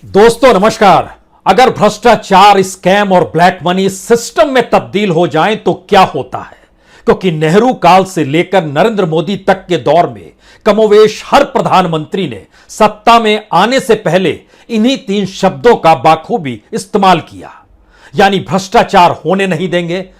दोस्तों नमस्कार। अगर भ्रष्टाचार, स्कैम और ब्लैक मनी सिस्टम में तब्दील हो जाएं तो क्या होता है? क्योंकि नेहरू काल से लेकर नरेंद्र मोदी तक के दौर में कमोवेश हर प्रधानमंत्री ने सत्ता में आने से पहले इन्हीं तीन शब्दों का बाखूबी इस्तेमाल किया, यानी भ्रष्टाचार होने नहीं देंगे,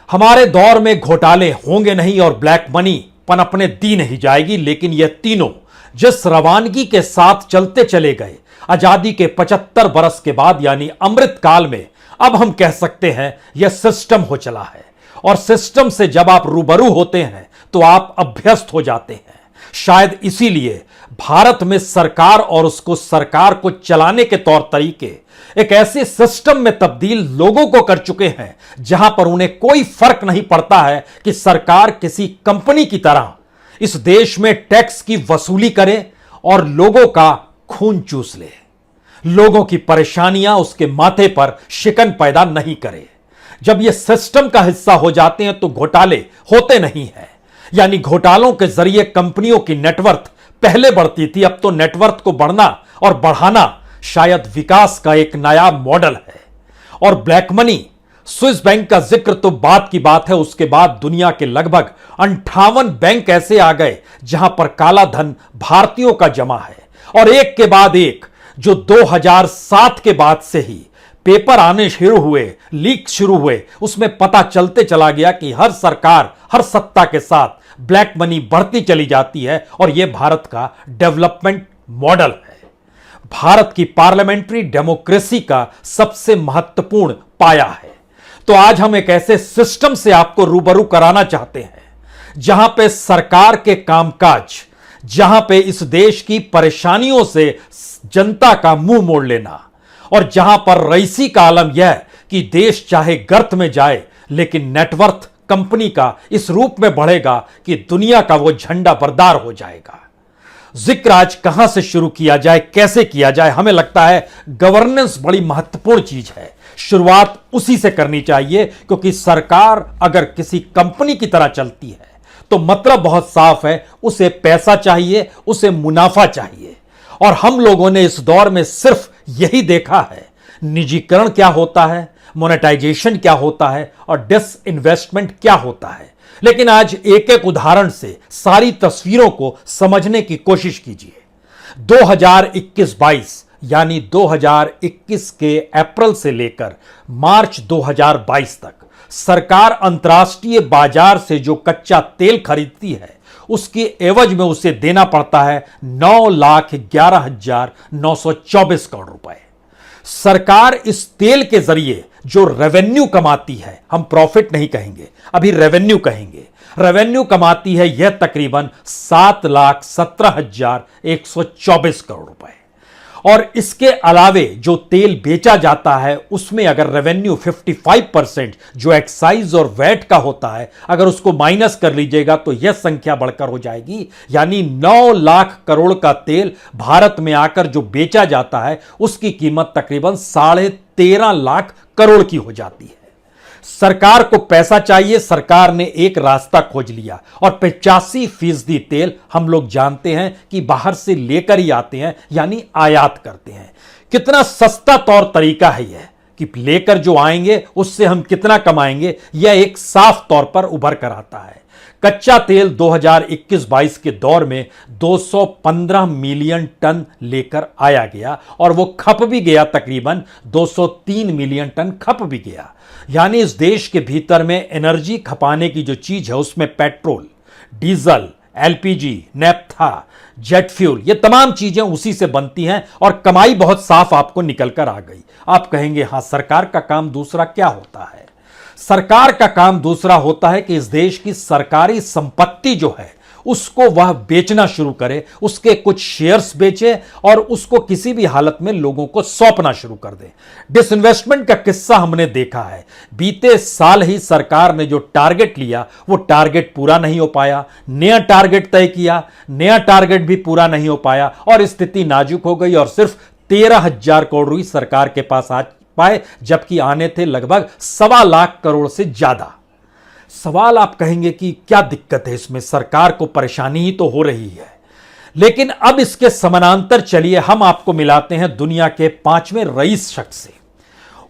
हमारे दौर में घोटाले होंगे नहीं और ब्लैक मनी पनपने दी नहीं जाएगी। लेकिन यह तीनों जिस रवानगी के साथ चलते चले गए, आजादी के 75 बरस के बाद यानी अमृत काल में, अब हम कह सकते हैं यह सिस्टम हो चला है। और सिस्टम से जब आप रूबरू होते हैं तो आप अभ्यस्त हो जाते हैं। शायद इसीलिए भारत में सरकार और उसको सरकार को चलाने के तौर तरीके एक ऐसे सिस्टम में तब्दील लोगों को कर चुके हैं जहां पर उन्हें कोई फर्क नहीं पड़ता है कि सरकार किसी कंपनी की तरह इस देश में टैक्स की वसूली करे और लोगों का खून चूस ले, लोगों की परेशानियां उसके माथे पर शिकन पैदा नहीं करे। जब ये सिस्टम का हिस्सा हो जाते हैं तो घोटाले होते नहीं हैं, यानी घोटालों के जरिए कंपनियों की नेटवर्थ पहले बढ़ती थी, अब तो नेटवर्थ को बढ़ना और बढ़ाना शायद विकास का एक नया मॉडल है। और ब्लैक मनी, स्विस बैंक का जिक्र तो बात की बात है, उसके बाद दुनिया के लगभग 58 बैंक ऐसे आ गए जहां पर काला धन भारतीयों का जमा है। और एक के बाद एक जो 2007 के बाद से ही पेपर आने शुरू हुए, लीक शुरू हुए, उसमें पता चलते चला गया कि हर सरकार, हर सत्ता के साथ ब्लैक मनी बढ़ती चली जाती है। और यह भारत का डेवलपमेंट मॉडल है, भारत की पार्लियामेंट्री डेमोक्रेसी का सबसे महत्वपूर्ण पाया है। तो आज हम एक ऐसे सिस्टम से आपको रूबरू कराना चाहते हैं जहां पे सरकार के कामकाज, जहां पे इस देश की परेशानियों से जनता का मुंह मोड़ लेना, और जहां पर रईसी का आलम यह कि देश चाहे गर्त में जाए लेकिन नेटवर्थ कंपनी का इस रूप में बढ़ेगा कि दुनिया का वो झंडा बरदार हो जाएगा। जिक्र आज कहां से शुरू किया जाए, कैसे किया जाए? हमें लगता है गवर्नेंस बड़ी महत्वपूर्ण चीज है, शुरुआत उसी से करनी चाहिए। क्योंकि सरकार अगर किसी कंपनी की तरह चलती है तो मतलब बहुत साफ है, उसे पैसा चाहिए, उसे मुनाफा चाहिए। और हम लोगों ने इस दौर में सिर्फ यही देखा है, निजीकरण क्या होता है, मोनेटाइजेशन क्या होता है और डिसइन्वेस्टमेंट क्या होता है। लेकिन आज एक एक उदाहरण से सारी तस्वीरों को समझने की कोशिश कीजिए। 2021-22 यानी 2021 के अप्रैल से लेकर मार्च 2022 तक सरकार अंतर्राष्ट्रीय बाजार से जो कच्चा तेल खरीदती है उसकी एवज में उसे देना पड़ता है 9,11,924 करोड़ रुपए। सरकार इस तेल के जरिए जो रेवेन्यू कमाती है, हम प्रॉफिट नहीं कहेंगे, अभी रेवेन्यू कहेंगे, रेवेन्यू कमाती है यह तकरीबन 7,17,124 करोड़ रुपए। और इसके अलावे जो तेल बेचा जाता है उसमें अगर रेवेन्यू 55% जो एक्साइज और वैट का होता है, अगर उसको माइनस कर लीजिएगा तो यह संख्या बढ़कर हो जाएगी, यानी 9 लाख करोड़ का तेल भारत में आकर जो बेचा जाता है उसकी कीमत तकरीबन 13.5 लाख करोड़ की हो जाती है। सरकार को पैसा चाहिए, सरकार ने एक रास्ता खोज लिया और 85% तेल हम लोग जानते हैं कि बाहर से लेकर ही आते हैं, यानी आयात करते हैं। कितना सस्ता तौर तरीका है यह कि लेकर जो आएंगे उससे हम कितना कमाएंगे, यह एक साफ तौर पर उभर कर आता है। कच्चा तेल 2021-22 के दौर में 215 मिलियन टन लेकर आया गया और वो खप भी गया, तकरीबन 203 मिलियन टन खप भी गया। यानी इस देश के भीतर में एनर्जी खपाने की जो चीज है उसमें petrol, diesel, LPG, naphtha, jet fuel, ये तमाम चीजें उसी से बनती हैं और कमाई बहुत साफ आपको निकल कर आ गई। आप कहेंगे हां, सरकार का काम दूसरा क्या होता है? सरकार का काम दूसरा होता है कि इस देश की सरकारी संपत्ति जो है उसको वह बेचना शुरू करे, उसके कुछ शेयर्स बेचे और उसको किसी भी हालत में लोगों को सौंपना शुरू कर दे। डिसइन्वेस्टमेंट का किस्सा हमने देखा है। बीते साल ही सरकार ने जो टारगेट लिया वो टारगेट पूरा नहीं हो पाया, नया टारगेट तय किया, नया टारगेट भी पूरा नहीं हो पाया और स्थिति नाजुक हो गई और सिर्फ 13,000 करोड़ रुपए सरकार के पास आ पाए, जबकि आने थे लगभग 1.25 लाख करोड़ से ज्यादा। सवाल आप कहेंगे कि क्या दिक्कत है इसमें, सरकार को परेशानी ही तो हो रही है। लेकिन अब इसके समानांतर चलिए हम आपको मिलाते हैं दुनिया के 5वें रईस शख्स से।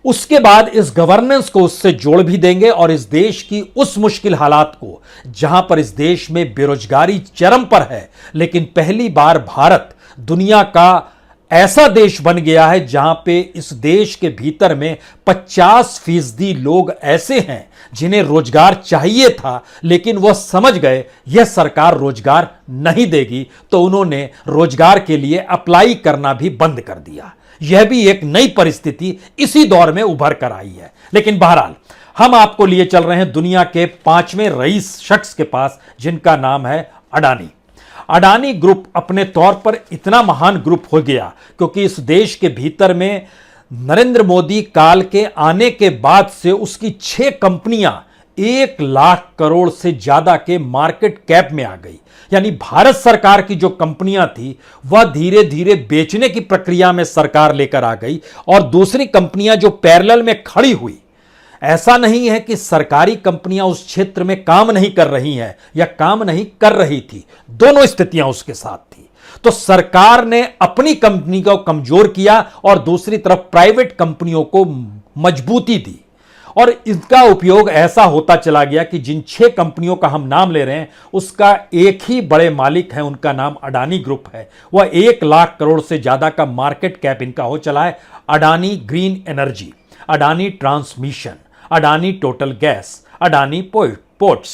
उसके बाद इस गवर्नेंस को उससे जोड़ भी देंगे और इस देश की उस मुश्किल हालात को, जहां पर इस देश में बेरोजगारी चरम पर है, लेकिन पहली बार भारत दुनिया का ऐसा देश बन गया है जहां पे इस देश के भीतर में 50% लोग ऐसे हैं जिन्हें रोजगार चाहिए था, लेकिन वह समझ गए यह सरकार रोजगार नहीं देगी, तो उन्होंने रोजगार के लिए अप्लाई करना भी बंद कर दिया। यह भी एक नई परिस्थिति इसी दौर में उभर कर आई है। लेकिन बहरहाल हम आपको लिए चल रहे हैं दुनिया के 5वें रईस शख्स के पास, जिनका नाम है अडानी। अडानी ग्रुप अपने तौर पर इतना महान ग्रुप हो गया क्योंकि इस देश के भीतर में नरेंद्र मोदी काल के आने के बाद से उसकी 6 कंपनियां 1 लाख करोड़ से ज्यादा के मार्केट कैप में आ गई। यानी भारत सरकार की जो कंपनियां थी वह धीरे धीरे बेचने की प्रक्रिया में सरकार लेकर आ गई और दूसरी कंपनियां जो पैरेलल में खड़ी हुई। ऐसा नहीं है कि सरकारी कंपनियां उस क्षेत्र में काम नहीं कर रही हैं या काम नहीं कर रही थी, दोनों स्थितियां उसके साथ थी। तो सरकार ने अपनी कंपनी को कमजोर किया और दूसरी तरफ प्राइवेट कंपनियों को मजबूती दी और इसका उपयोग ऐसा होता चला गया कि जिन 6 कंपनियों का हम नाम ले रहे हैं उसका एक ही बड़े मालिक है, उनका नाम अडानी ग्रुप है। वह 1 लाख करोड़ से ज्यादा का मार्केट कैप इनका हो चला है। Adani green energy, Adani transmission, Adani total gas, Adani ports,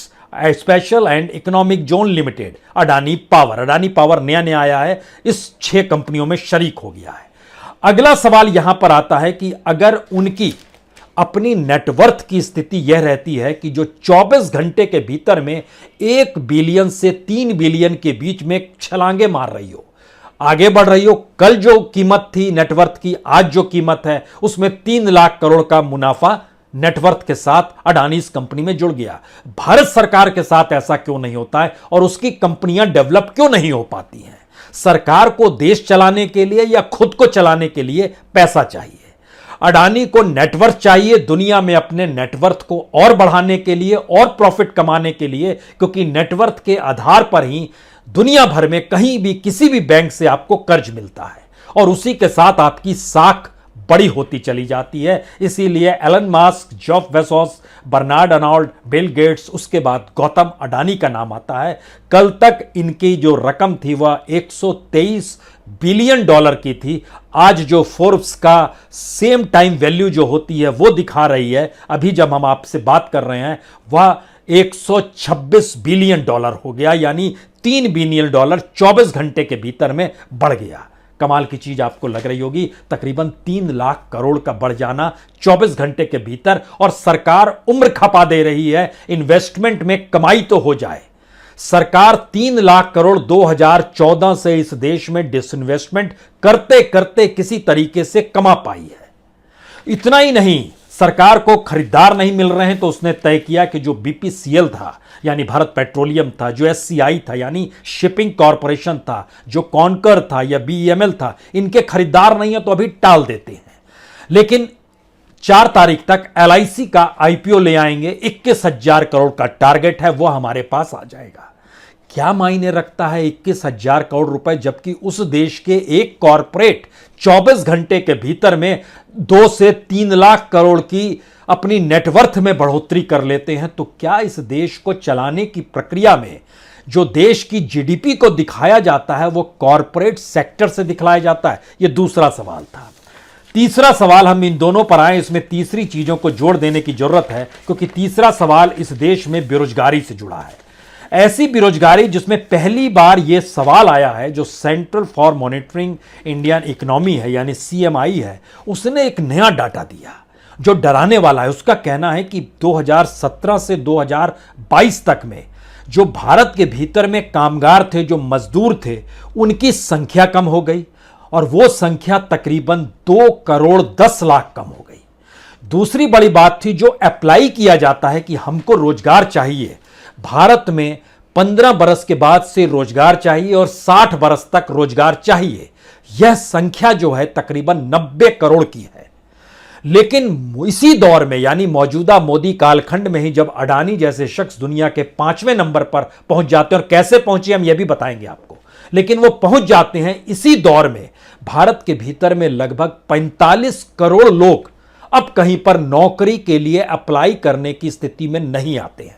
special and economic zone limited, Adani power. Adani power नया नया आया है, इस 6 कंपनियों में शरीक हो गया है। अगला सवाल यहां पर आता है कि अगर उनकी अपनी नेटवर्थ की स्थिति यह रहती है कि जो 24 घंटे के भीतर में 1 बिलियन से 3 बिलियन के बीच में छलांगे मार रही हो, आगे बढ़ रही हो, कल जो कीमत थी नेटवर्थ की, आज जो कीमत है उसमें 3 लाख करोड़ का मुनाफा नेटवर्थ के साथ अडानी इस कंपनी में जुड़ गया। भारत सरकार के साथ ऐसा क्यों नहीं होता है और उसकी कंपनियां डेवलप क्यों नहीं हो पाती हैं? सरकार को देश चलाने के लिए या खुद को चलाने के लिए पैसा चाहिए। अडानी को नेटवर्थ चाहिए दुनिया में अपने नेटवर्थ को और बढ़ाने के लिए और प्रॉफिट कमाने के लिए, क्योंकि नेटवर्थ के आधार पर ही दुनिया भर में कहीं भी किसी भी बैंक से आपको कर्ज मिलता है और उसी के साथ आपकी साख बड़ी होती चली जाती है। इसीलिए Elon Musk, Jeff Bezos, Bernard Arnault, Bill Gates, उसके बाद गौतम अडानी का नाम आता है। कल तक इनकी जो रकम थी वह 123 बिलियन डॉलर की थी। आज जो फोर्ब्स का सेम टाइम वैल्यू जो होती है वो दिखा रही है, अभी जब हम आपसे बात कर रहे हैं, वह 126 बिलियन डॉलर हो गया। यानी 3 बिलियन डॉलर 24 घंटे के भीतर में बढ़ गया। कमाल की चीज आपको लग रही होगी, तकरीबन 3 लाख करोड़ का बढ़ जाना 24 घंटे के भीतर, और सरकार उम्र खपा दे रही है इन्वेस्टमेंट में कमाई तो हो जाए। सरकार 3 लाख करोड़ 2014 से इस देश में डिसइन्वेस्टमेंट करते करते किसी तरीके से कमा पाई है। इतना ही नहीं, सरकार को खरीदार नहीं मिल रहे हैं तो उसने तय किया कि जो बीपीसीएल था यानी भारत पेट्रोलियम था, जो एससीआई था यानी शिपिंग कॉरपोरेशन था, जो कॉनकर था या बीईएमएल था, इनके खरीदार नहीं है तो अभी टाल देते हैं। लेकिन 4 तारीख तक एलआईसी का आईपीओ ले आएंगे, 21,000 करोड़ का टारगेट है, वो हमारे पास आ जाएगा। क्या मायने रखता है 21,000 करोड़ रुपए, जबकि उस देश के एक कॉरपोरेट 24 घंटे के भीतर में 2 से 3 लाख करोड़ की अपनी नेटवर्थ में बढ़ोतरी कर लेते हैं। तो क्या इस देश को चलाने की प्रक्रिया में जो देश की जीडीपी को दिखाया जाता है वो कॉरपोरेट सेक्टर से दिखलाया जाता है? यह दूसरा सवाल था। तीसरा सवाल, हम इन दोनों पर आए, इसमें तीसरी चीजों को जोड़ देने की जरूरत है, क्योंकि तीसरा सवाल इस देश में बेरोजगारी से जुड़ा है। ऐसी बेरोजगारी जिसमें पहली बार यह सवाल आया है, जो central for monitoring Indian economy है यानी सीएमआई है, उसने एक नया डाटा दिया जो डराने वाला है। उसका कहना है कि 2017 से 2022 तक में जो भारत के भीतर में कामगार थे, जो मजदूर थे, उनकी संख्या कम हो गई और वो संख्या तकरीबन 2 करोड़ 10 लाख कम हो गई। दूसरी बड़ी बात थी, जो अप्लाई किया जाता है कि हमको रोजगार चाहिए, भारत में 15 बरस के बाद से रोजगार चाहिए और 60 बरस तक रोजगार चाहिए, यह संख्या जो है तकरीबन 90 करोड़ की है। लेकिन इसी दौर में यानी मौजूदा मोदी कालखंड में ही जब अडानी जैसे शख्स दुनिया के 5वें नंबर पर पहुंच जाते हैं, और कैसे पहुंचे हम यह भी बताएंगे आपको, लेकिन वो पहुंच जाते हैं इसी दौर में। भारत के भीतर में लगभग 45 करोड़ लोग अब कहीं पर नौकरी के लिए अप्लाई करने की स्थिति में नहीं आते हैं।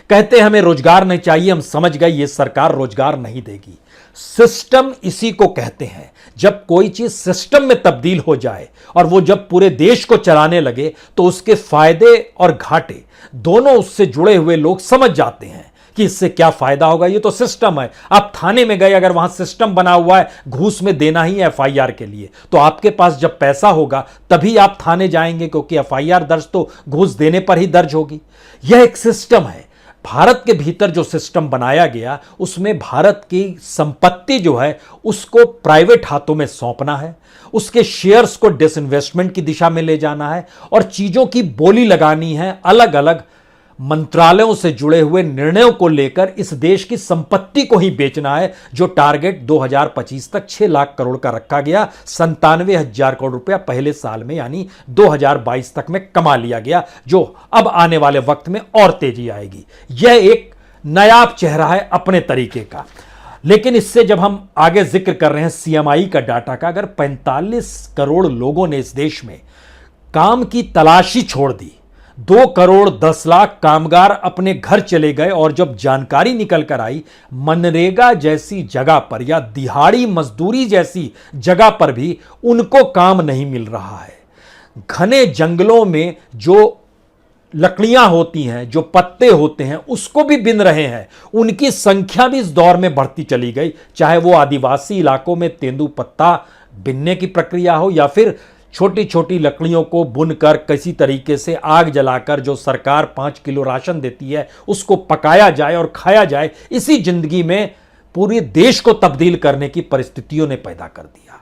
कहते हैं हमें रोजगार नहीं चाहिए, हम समझ गए ये सरकार रोजगार नहीं देगी। सिस्टम इसी को कहते हैं। जब कोई चीज सिस्टम में तब्दील हो जाए और वो जब पूरे देश को चलाने लगे तो उसके फायदे और घाटे दोनों उससे जुड़े हुए लोग समझ जाते हैं कि इससे क्या फायदा होगा। ये तो सिस्टम है। आप थाने में गए, अगर वहां सिस्टम बना हुआ है घूस में देना ही एफआईआर के लिए, तो आपके पास जब पैसा होगा तभी आप थाने जाएंगे, क्योंकि एफआईआर दर्ज तो घूस देने पर ही दर्ज होगी। यह एक सिस्टम है। भारत के भीतर जो सिस्टम बनाया गया उसमें भारत की संपत्ति जो है उसको प्राइवेट हाथों में सौंपना है, उसके शेयर्स को डिसइन्वेस्टमेंट की दिशा में ले जाना है और चीजों की बोली लगानी है अलग अलग मंत्रालयों से जुड़े हुए निर्णयों को लेकर। इस देश की संपत्ति को ही बेचना है, जो टारगेट 2025 तक 6 लाख करोड़ का रखा गया। 97,000 करोड़ रुपया पहले साल में यानी 2022 तक में कमा लिया गया, जो अब आने वाले वक्त में और तेजी आएगी। यह एक नायाब चेहरा है अपने तरीके का। लेकिन इससे जब हम आगे जिक्र कर रहे हैं सीएमआई का डाटा का, अगर 45 करोड़ लोगों ने इस देश में काम की तलाशी छोड़ दी, 2 करोड़ 10 लाख कामगार अपने घर चले गए और जब जानकारी निकल कर आई मनरेगा जैसी जगह पर या दिहाड़ी मजदूरी जैसी जगह पर भी उनको काम नहीं मिल रहा है। घने जंगलों में जो लकड़ियां होती हैं, जो पत्ते होते हैं, उसको भी बिन रहे हैं। उनकी संख्या भी इस दौर में बढ़ती चली गई, चाहे वो आदिवासी इलाकों में तेंदुपत्ता बिनने की प्रक्रिया हो या फिर छोटी छोटी लकड़ियों को बुनकर किसी तरीके से आग जलाकर जो सरकार 5 किलो राशन देती है उसको पकाया जाए और खाया जाए। इसी जिंदगी में पूरे देश को तब्दील करने की परिस्थितियों ने पैदा कर दिया।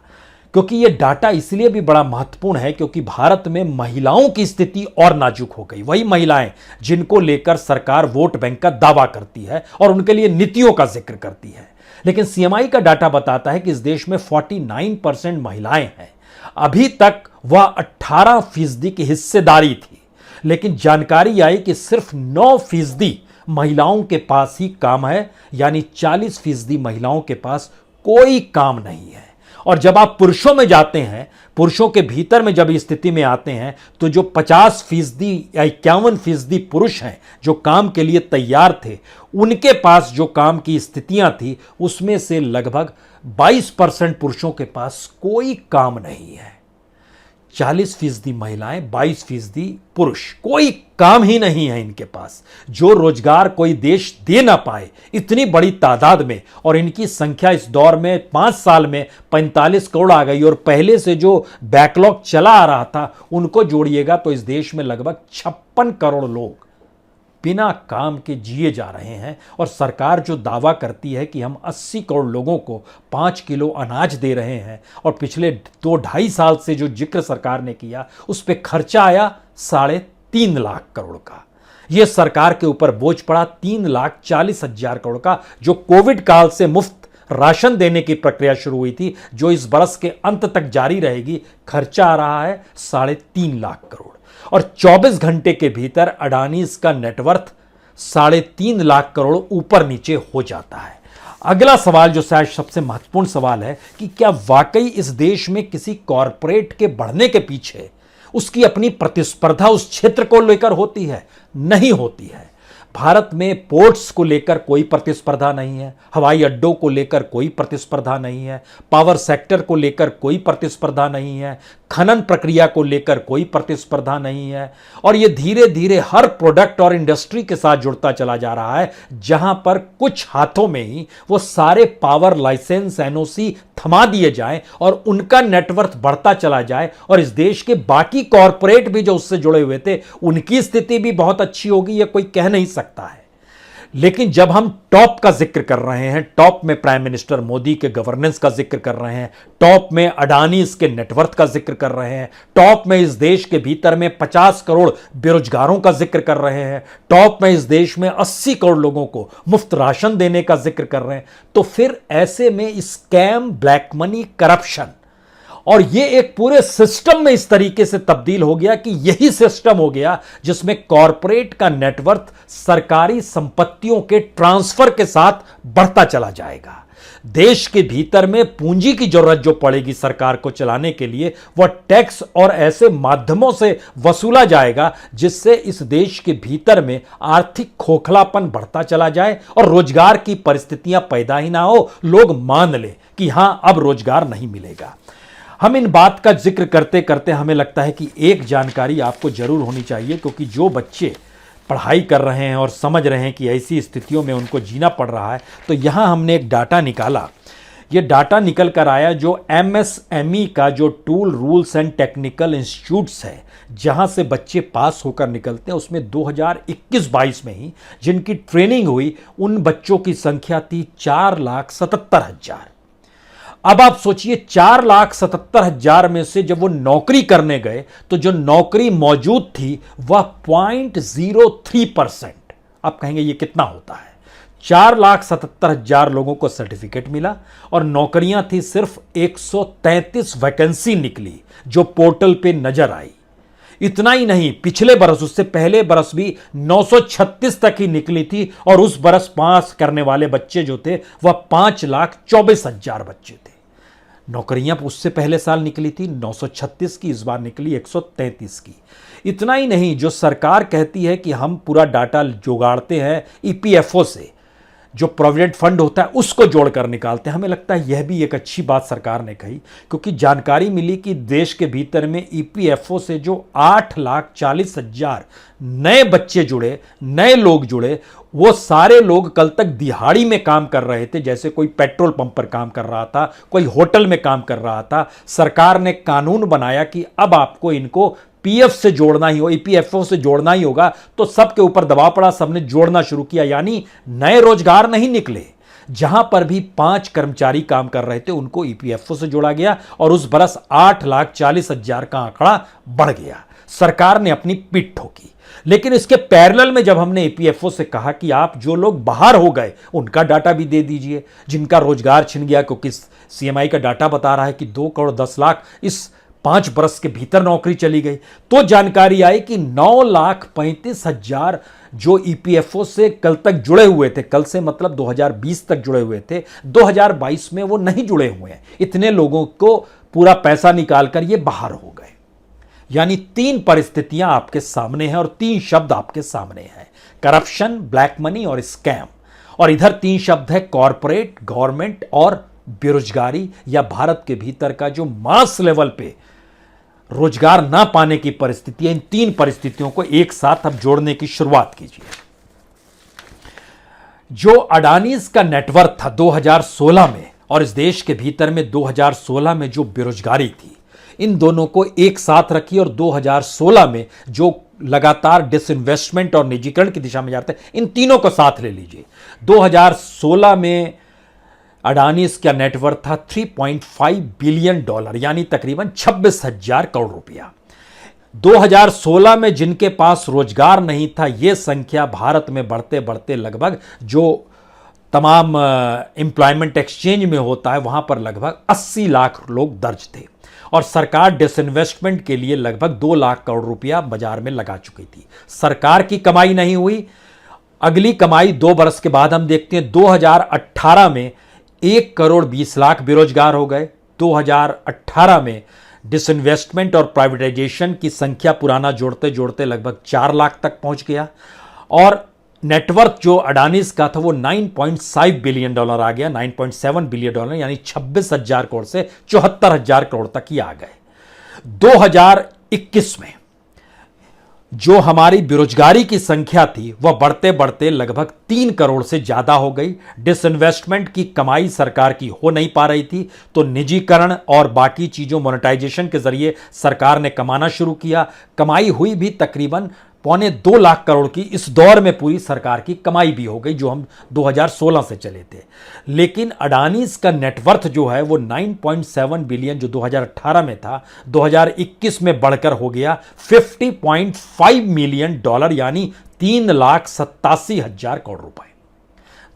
क्योंकि यह डाटा इसलिए भी बड़ा महत्वपूर्ण है क्योंकि भारत में महिलाओं की स्थिति और नाजुक हो गई। वही महिलाएं जिनको लेकर सरकार वोट बैंक का दावा करती है और उनके लिए नीतियों का जिक्र करती है। लेकिन सीएमआई का डाटा बताता है कि इस देश में 49% महिलाएं हैं। अभी तक वह 18% की हिस्सेदारी थी, लेकिन जानकारी आई कि सिर्फ 9% महिलाओं के पास ही काम है, यानी 40% महिलाओं के पास कोई काम नहीं है। और जब आप पुरुषों में जाते हैं, पुरुषों के भीतर में जब इस स्थिति में आते हैं, तो जो 50% या 51% पुरुष हैं जो काम के लिए तैयार थे, उनके पास जो काम की स्थितियां थी उसमें से लगभग 22% पुरुषों के पास कोई काम नहीं है। 40% महिलाएं, 22% पुरुष, कोई काम ही नहीं है इनके पास। जो रोजगार कोई देश दे ना पाए इतनी बड़ी तादाद में, और इनकी संख्या इस दौर में 5 साल में 45 करोड़ आ गई, और पहले से जो बैकलॉग चला आ रहा था उनको जोड़िएगा तो इस देश में लगभग 56 करोड़ लोग बिना काम के जिए जा रहे हैं। और सरकार जो दावा करती है कि हम 80 करोड़ लोगों को 5 किलो अनाज दे रहे हैं, और पिछले 2-2.5 साल से जो जिक्र सरकार ने किया उस पर खर्चा आया 3.5 लाख करोड़ का। यह सरकार के ऊपर बोझ पड़ा 3,40,000 करोड़ का, जो कोविड काल से मुफ्त राशन देने की प्रक्रिया शुरू हुई थी, जो इस बरस के अंत तक जारी रहेगी। खर्चा आ रहा है 3.5 लाख करोड़, और 24 घंटे के भीतर अडानीज का नेटवर्थ 3.5 लाख करोड़ ऊपर नीचे हो जाता है। अगला सवाल जो शायद सबसे महत्वपूर्ण सवाल है कि क्या वाकई इस देश में किसी कॉरपोरेट के बढ़ने के पीछे उसकी अपनी प्रतिस्पर्धा उस क्षेत्र को लेकर होती है? नहीं होती है। भारत में पोर्ट्स को लेकर कोई प्रतिस्पर्धा नहीं है, हवाई अड्डों को लेकर कोई प्रतिस्पर्धा नहीं है, पावर सेक्टर को लेकर कोई प्रतिस्पर्धा नहीं है, खनन प्रक्रिया को लेकर कोई प्रतिस्पर्धा नहीं है, और ये धीरे धीरे हर प्रोडक्ट और इंडस्ट्री के साथ जुड़ता चला जा रहा है, जहां पर कुछ हाथों में ही वो सारे पावर लाइसेंस एनओसी थमा दिए जाएं और उनका नेटवर्थ बढ़ता चला जाए, और इस देश के बाकी कॉरपोरेट भी जो उससे जुड़े हुए थे उनकी स्थिति भी बहुत अच्छी होगी, यह कोई कह नहीं सकता है। लेकिन जब हम टॉप का जिक्र कर रहे हैं, टॉप में प्राइम मिनिस्टर मोदी के गवर्नेंस का जिक्र कर रहे हैं, टॉप में अडानी इसके नेटवर्थ का जिक्र कर रहे हैं, टॉप में इस देश के भीतर में 50 करोड़ बेरोजगारों का जिक्र कर रहे हैं, टॉप में इस देश में 80 करोड़ लोगों को मुफ्त राशन देने का जिक्र कर रहे हैं, तो फिर ऐसे में स्कैम, ब्लैक मनी, करप्शन और ये एक पूरे सिस्टम में इस तरीके से तब्दील हो गया कि यही सिस्टम हो गया जिसमें कॉरपोरेट का नेटवर्थ सरकारी संपत्तियों के ट्रांसफर के साथ बढ़ता चला जाएगा। देश के भीतर में पूंजी की जरूरत जो पड़ेगी सरकार को चलाने के लिए, वह टैक्स और ऐसे माध्यमों से वसूला जाएगा जिससे इस देश के भीतर में आर्थिक खोखलापन बढ़ता चला जाए और रोजगार की परिस्थितियां पैदा ही ना हो, लोग मान ले कि हां अब रोजगार नहीं मिलेगा। हम इन बात का जिक्र करते करते हमें लगता है कि एक जानकारी आपको जरूर होनी चाहिए, क्योंकि जो बच्चे पढ़ाई कर रहे हैं और समझ रहे हैं कि ऐसी स्थितियों में उनको जीना पड़ रहा है, तो यहाँ हमने एक डाटा निकाला। ये डाटा निकल कर आया जो एमएसएमई का जो tool rules and technical institutes है, जहाँ से बच्चे पास होकर निकलते हैं, उसमें 2021-22 में ही जिनकी ट्रेनिंग हुई उन बच्चों की संख्या थी 4,77,000। अब आप सोचिए 4,77,000 में से जब वो नौकरी करने गए तो जो नौकरी मौजूद थी वह 0.03%। आप कहेंगे ये कितना होता है? 4,77,000 लोगों को सर्टिफिकेट मिला और नौकरियां थी सिर्फ 133 वैकेंसी निकली जो पोर्टल पे नजर आई। इतना ही नहीं, पिछले बरस, उससे पहले बरस भी 936 तक ही निकली थी और उस बरस पास करने वाले बच्चे जो थे वह 5,24,000 बच्चे थे। नौकरियां उससे पहले साल निकली थी 936 की, इस बार निकली 133 की। इतना ही नहीं, जो सरकार कहती है कि हम पूरा डाटा जुगाड़ते हैं ईपीएफओ से, जो प्रोविडेंट फंड होता है उसको जोड़कर निकालते हैं, हमें लगता है यह भी एक अच्छी बात सरकार ने कही, क्योंकि जानकारी मिली कि देश के भीतर में ईपीएफओ से जो 8,40,000 नए बच्चे जुड़े, नए लोग जुड़े, वो सारे लोग कल तक दिहाड़ी में काम कर रहे थे, जैसे कोई पेट्रोल पंप पर काम कर रहा था, कोई होटल में काम कर रहा था। सरकार ने कानून बनाया कि अब आपको इनको पीएफ से जोड़ना ही हो, ईपीएफओ से जोड़ना ही होगा, तो सबके ऊपर दबाव पड़ा, सबने जोड़ना शुरू किया, यानी नए रोजगार नहीं निकले। जहां पर भी 5 कर्मचारी काम कर रहे थे उनको ईपीएफओ से जोड़ा गया और उस बरस 8,40,000 का आंकड़ा बढ़ गया। सरकार ने अपनी पीठ ठोकी। लेकिन इसके पैरेलल में जब हमने ईपीएफओ से कहा कि आप जो लोग बाहर हो गए उनका डाटा भी दे दीजिए, जिनका रोजगार छिन गया, क्योंकि सीएमआई का डाटा बता रहा है कि 2,10,00,000 इस 5 बरस के भीतर नौकरी चली गई, तो जानकारी आई कि 9,35,000 जो ईपीएफओ से कल तक जुड़े हुए थे, कल से मतलब 2020 तक जुड़े हुए थे, 2022 में वो नहीं जुड़े हुए हैं। इतने लोगों को पूरा पैसा निकालकर ये बाहर हो गए। यानी 3 परिस्थितियां आपके सामने हैं और 3 शब्द आपके सामने हैं, करप्शन, ब्लैक मनी और स्कैम। और इधर 3 शब्द है, कॉरपोरेट, गवर्नमेंट और बेरोजगारी, या भारत के भीतर का जो मास लेवल पे रोजगार ना पाने की परिस्थिति है। इन 3 परिस्थितियों को एक साथ अब जोड़ने की शुरुआत कीजिए। जो अडानीज का नेटवर्क था 2016 में और इस देश के भीतर में 2016 में जो बेरोजगारी थी, इन दोनों को एक साथ रखिए और 2016 में जो लगातार डिसइन्वेस्टमेंट और निजीकरण की दिशा में जाते हैं, इन तीनों को साथ ले लीजिए। 2016 में अडानीज का नेटवर्थ था $3.5 बिलियन, यानी तकरीबन 26,000 करोड़ रुपया। 2016 में जिनके पास रोजगार नहीं था, यह संख्या भारत में बढ़ते बढ़ते लगभग, जो तमाम एम्प्लॉयमेंट एक्सचेंज में होता है, वहां पर लगभग 80 लाख लोग दर्ज थे और सरकार डिसइन्वेस्टमेंट के लिए लगभग 2 लाख करोड़ रुपया बाजार में लगा चुकी थी। सरकार की कमाई नहीं हुई। अगली कमाई 2 बरस के बाद हम देखते हैं 2018 में 1,20,00,000 बेरोजगार हो गए। 2018 में डिसइन्वेस्टमेंट और प्राइवेटाइजेशन की संख्या पुराना जोड़ते जोड़ते लगभग 4 लाख तक पहुंच गया और नेटवर्थ जो अडानीज का था वो $9.5 बिलियन आ गया, $9.7 बिलियन, यानी 26,000 करोड़ से 74,000 करोड़ तक ही आ गए। 2021 में जो हमारी बेरोजगारी की संख्या थी वह बढ़ते बढ़ते लगभग 3 करोड़ से ज्यादा हो गई। डिसइन्वेस्टमेंट की कमाई सरकार की हो नहीं पा रही थी, तो निजीकरण और बाकी चीजों, मोनेटाइजेशन के जरिए सरकार ने कमाना शुरू किया। कमाई हुई भी तकरीबन 1.25 लाख करोड़ की। इस दौर में पूरी सरकार की कमाई भी हो गई, जो हम 2016 से चले थे। लेकिन अडानीज का नेटवर्थ जो है वो 9.7 बिलियन जो 2018 में था, 2021 में बढ़कर हो गया $50.5 मिलियन, यानी 3,87,000 करोड़ रुपए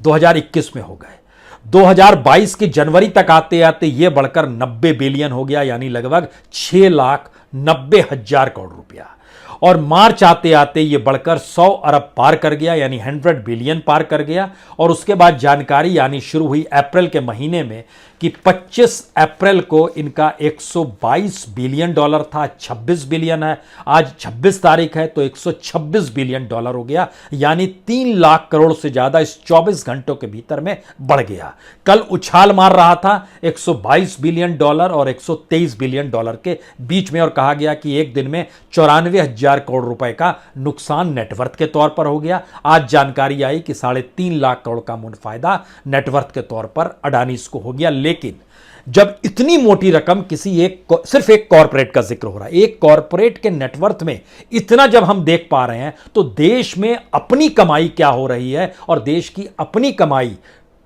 2021 में हो गए। 2022 की जनवरी तक आते आते यह बढ़कर 90 बिलियन हो गया, यानी लगभग 6,90,000 करोड़ रुपया। और मार्च आते आते ये बढ़कर 100 अरब पार कर गया, यानी 100 बिलियन पार कर गया। और उसके बाद जानकारी आनी शुरू हुई अप्रैल के महीने में कि 25 अप्रैल को इनका 122 बिलियन डॉलर था, 26 बिलियन है। आज 26 तारीख है तो 126 बिलियन डॉलर हो गया, यानी 3 लाख करोड़ से ज्यादा इस 24 घंटों के भीतर में बढ़ गया। कल उछाल मार रहा था 122 बिलियन डॉलर और 123 बिलियन डॉलर के बीच में, और कहा गया कि एक दिन में 94,000 करोड़ रुपए का नुकसान नेटवर्थ के तौर पर हो गया। आज जानकारी आई कि 3.5 लाख करोड़ का फायदा नेटवर्थ के तौर पर अडानी को हो गया। लेकिन जब इतनी मोटी रकम सिर्फ एक कॉर्पोरेट का जिक्र हो रहा है, एक कॉर्पोरेट के नेटवर्थ में इतना जब हम देख पा रहे हैं, तो देश में अपनी कमाई क्या हो रही है, और देश की अपनी कमाई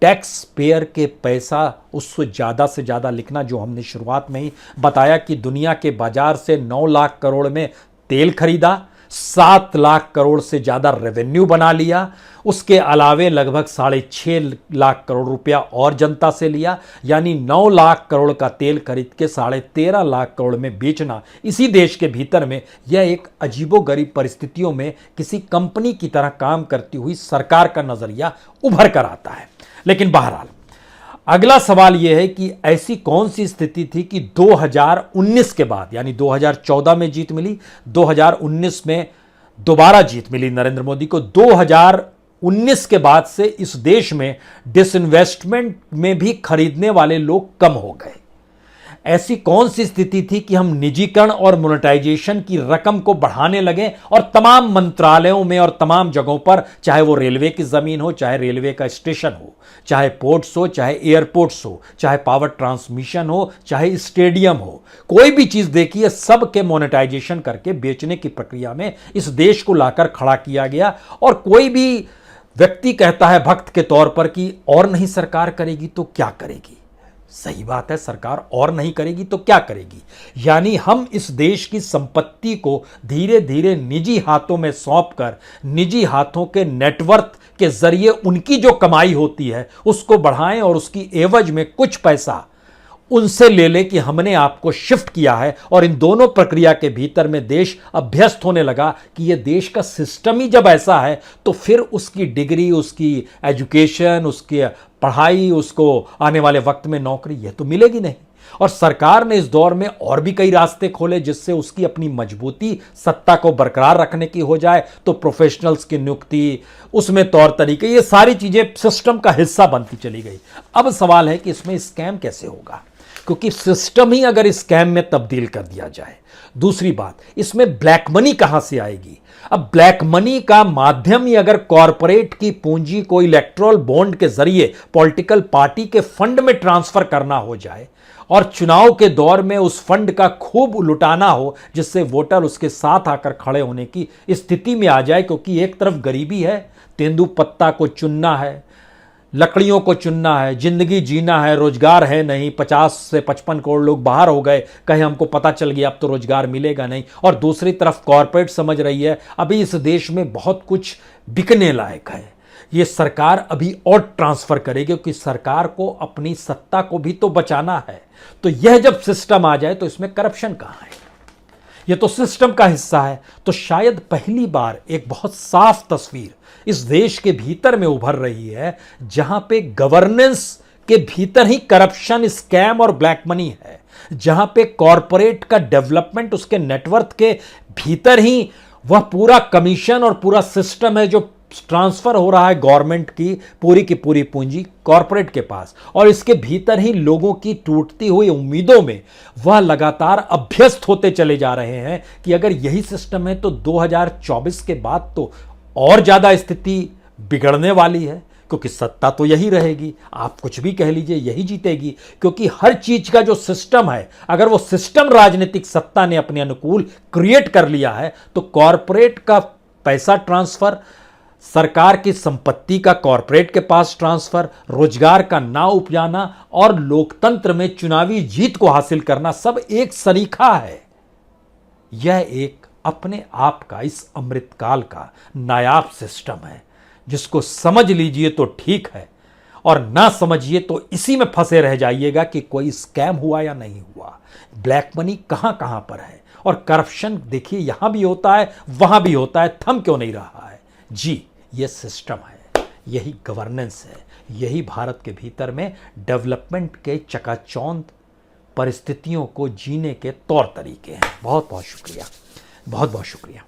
टैक्स पेयर के पैसा उससे ज्यादा से ज्यादा लिखना, जो हमने शुरुआत में ही बताया कि दुनिया के बाजार से 9 लाख करोड़ में तेल खरीदा, 7 लाख करोड़ से ज्यादा रेवेन्यू बना लिया, उसके अलावे लगभग 6.5 लाख करोड़ रुपया और जनता से लिया, यानी 9 लाख करोड़ का तेल खरीद के 13.5 लाख करोड़ में बेचना इसी देश के भीतर में, यह एक अजीबोगरीब परिस्थितियों में किसी कंपनी की तरह काम करती हुई सरकार का नजरिया उभर कर आता है। लेकिन बहरहाल अगला सवाल यह है कि ऐसी कौन सी स्थिति थी कि 2019 के बाद, यानी 2014 में जीत मिली, 2019 में दोबारा जीत मिली नरेंद्र मोदी को, 2019 के बाद से इस देश में डिसइन्वेस्टमेंट में भी खरीदने वाले लोग कम हो गए। ऐसी कौन सी स्थिति थी कि हम निजीकरण और मोनेटाइजेशन की रकम को बढ़ाने लगे, और तमाम मंत्रालयों में और तमाम जगहों पर, चाहे वो रेलवे की जमीन हो, चाहे रेलवे का स्टेशन हो, चाहे पोर्ट्स हो, चाहे एयरपोर्ट्स हो, चाहे पावर ट्रांसमिशन हो, चाहे स्टेडियम हो, कोई भी चीज देखिए, सब के मोनेटाइजेशन करके बेचने की प्रक्रिया में इस देश को लाकर खड़ा किया गया। और कोई भी व्यक्ति कहता है भक्त के तौर पर कि और नहीं सरकार करेगी तो क्या करेगी। सही बात है, सरकार और नहीं करेगी तो क्या करेगी, यानी हम इस देश की संपत्ति को धीरे धीरे निजी हाथों में सौंपकर, निजी हाथों के नेटवर्थ के जरिए उनकी जो कमाई होती है उसको बढ़ाएं, और उसकी एवज में कुछ पैसा उनसे ले ले कि हमने आपको शिफ्ट किया है। और इन दोनों प्रक्रिया के भीतर में देश अभ्यस्त होने लगा कि यह देश का सिस्टम ही जब ऐसा है, तो फिर उसकी डिग्री, उसकी एजुकेशन, उसकी पढ़ाई, उसको आने वाले वक्त में नौकरी, यह तो मिलेगी नहीं। और सरकार ने इस दौर में और भी कई रास्ते खोले जिससे उसकी अपनी मजबूती सत्ता को बरकरार रखने की हो जाए। तो प्रोफेशनल्स की नियुक्ति, उसमें तौर तरीके, ये सारी चीजें सिस्टम का हिस्सा बनती चली गई। अब सवाल है कि इसमें स्कैम कैसे होगा, क्योंकि सिस्टम ही अगर स्कैम में तब्दील कर दिया जाए। दूसरी बात, इसमें ब्लैक मनी कहां से आएगी। अब ब्लैक मनी का माध्यम ही अगर कॉरपोरेट की पूंजी को इलेक्ट्रल बॉन्ड के जरिए पॉलिटिकल पार्टी के फंड में ट्रांसफर करना हो जाए, और चुनाव के दौर में उस फंड का खूब लुटाना हो, जिससे वोटर उसके साथ आकर खड़े होने की स्थिति में आ जाए, क्योंकि एक तरफ गरीबी है, तेंदुपत्ता को चुनना है, लकड़ियों को चुनना है, जिंदगी जीना है, रोजगार है नहीं, 50 से 55 करोड़ लोग बाहर हो गए, कहीं हमको पता चल गया अब तो रोजगार मिलेगा नहीं। और दूसरी तरफ कॉरपोरेट समझ रही है अभी इस देश में बहुत कुछ बिकने लायक है, ये सरकार अभी और ट्रांसफर करेगी, क्योंकि सरकार को अपनी सत्ता को भी तो बचाना है। तो यह जब सिस्टम आ जाए तो इसमें करप्शन कहां है, यह तो सिस्टम का हिस्सा है। तो शायद पहली बार एक बहुत साफ तस्वीर इस देश के भीतर में उभर रही है, जहां पे गवर्नेंस के भीतर ही करप्शन, स्कैम और ब्लैक मनी है, जहां पे कॉरपोरेट का डेवलपमेंट उसके नेटवर्थ के भीतर ही वह पूरा कमीशन और पूरा सिस्टम है जो ट्रांसफर हो रहा है गवर्नमेंट की पूरी पूंजी कॉरपोरेट के पास, और इसके भीतर ही लोगों की टूटती हुई उम्मीदों में वह लगातार अभ्यस्त होते चले जा रहे हैं कि अगर यही सिस्टम है तो 2024 के बाद तो और ज्यादा स्थिति बिगड़ने वाली है, क्योंकि सत्ता तो यही रहेगी, आप कुछ भी कह लीजिए यही जीतेगी। क्योंकि हर चीज का जो सिस्टम है, अगर वो सिस्टम राजनीतिक सत्ता ने अपने अनुकूल क्रिएट कर लिया है, तो कॉरपोरेट का पैसा ट्रांसफर, सरकार की संपत्ति का कॉरपोरेट के पास ट्रांसफर, रोजगार का ना उपजाना और लोकतंत्र में चुनावी जीत को हासिल करना सब एक सरीखा है। यह एक अपने आप का इस अमृतकाल का नायाब सिस्टम है, जिसको समझ लीजिए तो ठीक है, और ना समझिए तो इसी में फंसे रह जाइएगा कि कोई स्कैम हुआ या नहीं हुआ, ब्लैक मनी कहां कहां पर है, और करप्शन देखिए यहां भी होता है वहां भी होता है, थम क्यों नहीं रहा है। जी, ये सिस्टम है, यही गवर्नेंस है, यही भारत के भीतर में डेवलपमेंट के चकाचौंध परिस्थितियों को जीने के तौर तरीके हैं। बहुत बहुत शुक्रिया, बहुत बहुत शुक्रिया।